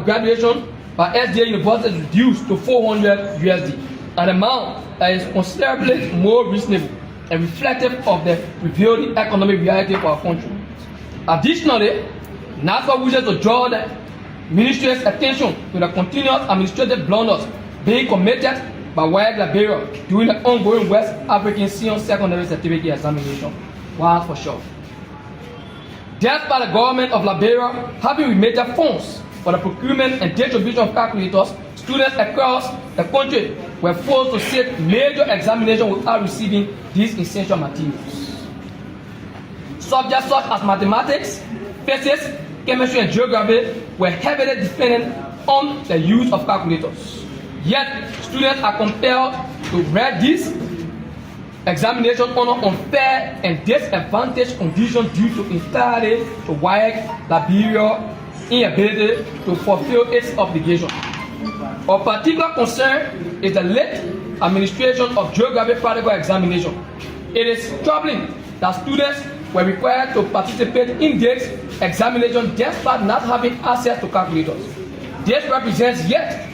graduation by SDA University is reduced to 400 USD, an amount that is considerably more reasonable and reflective of the prevailing economic reality of our country. Additionally, NASFA wishes to draw the Ministry's attention to the continuous administrative blunders being committed by WAEC Liberia during the ongoing West African Senior Secondary Certificate Examination, WAS for short. Despite the government of Liberia having remitted funds for the procurement and distribution of calculators, students across the country were forced to sit major examinations without receiving these essential materials. Subjects such as mathematics, physics, chemistry, and geography were heavily dependent on the use of calculators. Yet, students are compelled to read these examinations under unfair and disadvantaged conditions due to entirely to WAEC Liberia's inability to fulfill its obligation. Of particular concern is the late administration of geography practical examination. It is troubling that students were required to participate in this examination despite not having access to calculators. This represents yet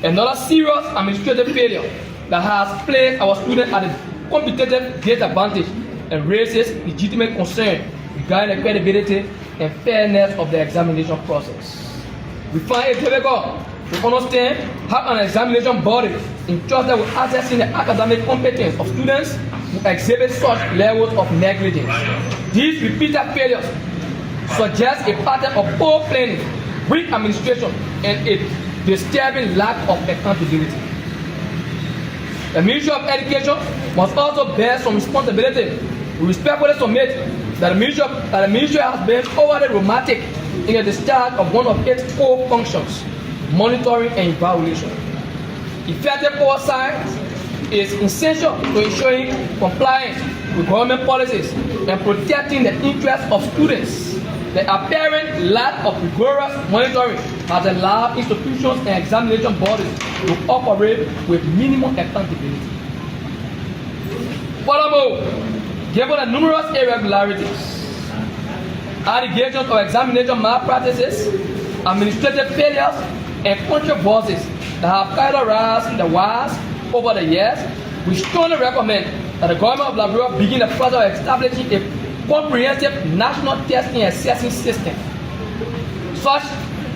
another serious administrative failure that has placed our students at a competitive disadvantage and raises legitimate concern regarding the credibility and fairness of the examination process. We find it difficult to understand how an examination body entrusted with assessing the academic competence of students who exhibit such levels of negligence. These repeated failures suggest a pattern of poor planning, weak administration, and a disturbing lack of accountability. The Ministry of Education must also bear some responsibility. We respectfully submit that the Ministry has been overly romantic in the discharge of one of its core functions, monitoring and evaluation. Effective oversight is essential to ensuring compliance with government policies and protecting the interests of students. The apparent lack of rigorous monitoring has allowed institutions and examination bodies to operate with minimum accountability. Furthermore, given the numerous irregularities, allegations of examination malpractices, administrative failures, and controversies that have characterized the WAS over the years, we strongly recommend that the government of Liberia begin the process of establishing a comprehensive national testing and assessing system. Such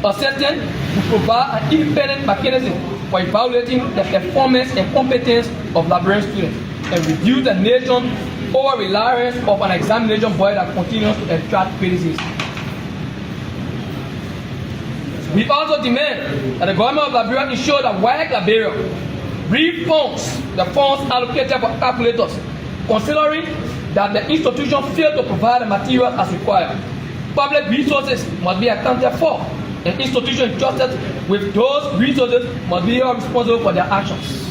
a system will provide an independent mechanism for evaluating the performance and competence of Liberian students and reduce the nation's over-reliance of an examination body that continues to attract criticism. We also demand that the government of Liberia ensure that WAEC Liberia refunds the funds allocated for calculators, considering that the institution failed to provide the materials as required. Public resources must be accounted for, and institutions entrusted with those resources must be held responsible for their actions.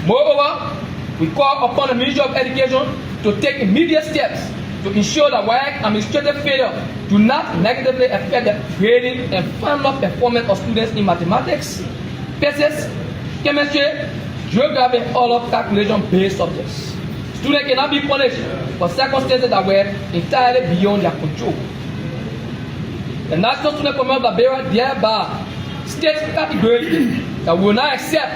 Moreover, we call upon the Ministry of Education to take immediate steps to ensure that WAEC administrative failure do not negatively affect the grading and final performance of students in mathematics, physics, chemistry, geography, and other calculation-based subjects. Students cannot be punished for circumstances that were entirely beyond their control. The National Student Committee of Liberia thereby states categorically that we will not accept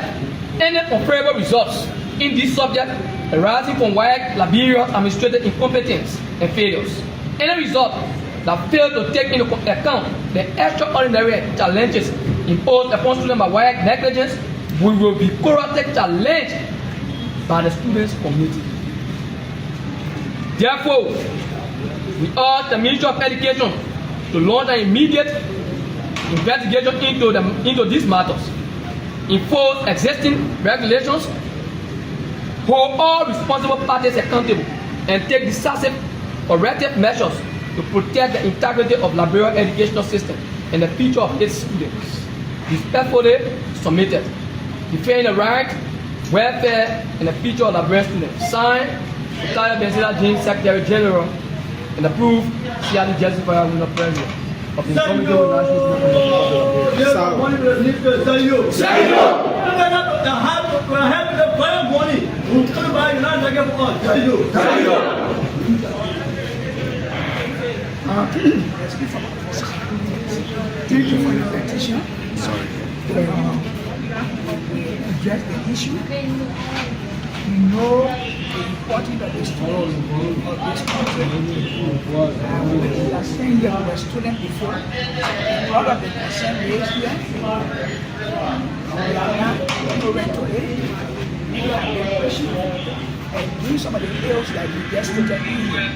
any unfavorable results in this subject arising from WAEC Liberia's administrative incompetence and failures. Any result that fails to take into account the extraordinary challenges imposed upon students by WAEC negligence will be correctly challenged by the students' community. Therefore, we urge the Ministry of Education to launch an immediate investigation into these matters, enforce existing regulations, hold all responsible parties accountable, and take decisive corrective measures to protect the integrity of Liberia's educational system and the future of its students. Respectfully submitted. Defending the right, welfare, and the future of Liberian students. Signed, Retired Benzela James, Secretary General, and approved, Siali Jessica Winner President of the Committee of National Students. Thank you for your petition. Sorry. We address the issue. We know the importance of the students of this country. We are saying that we were students before. All of the concern raised here, we are now ignorant to it. We have been pushing and doing some of the bills that we just stated earlier.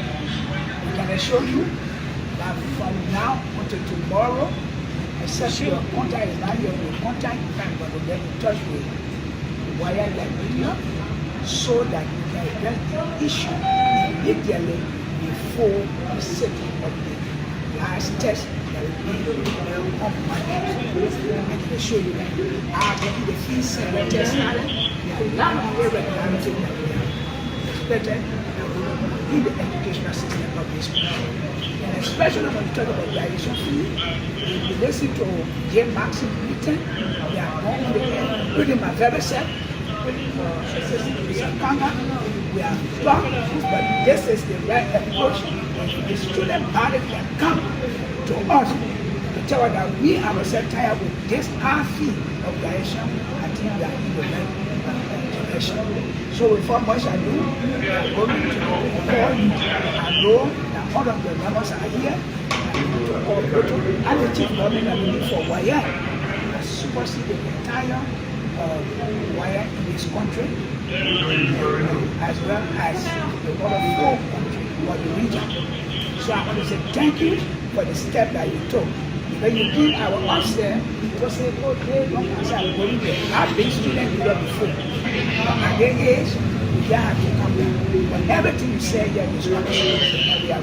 We can assure you that from now until tomorrow, except your contact is not your contact, I'm going to get in touch with Wire Media so that we can address the issue immediately before the setting of the last test that will be on Monday. I can assure you that after the fees and the test not irregularity that we have expected in the educational system of this country. And especially when we talk about graduation fee, if you listen to J. Maxim meeting, they are going to be pretty much very sad. We are blocked, but this is the right approach. The student body can come to us to tell us that we are tired with this high fee of graduation. I think we are in the right direction. So without much ado, we are going to call you. I know that all of the members are here. And the chief government are looking for Wire has superseded the entire Wire in this country, as well as the other 4 countries or the region. So I want to say thank you for the step that you took. When you give our upstairs, you say, oh, they don't answer, I'm going there. I've been student here before. At their age, you don't have to come down. But everything you say here is what we are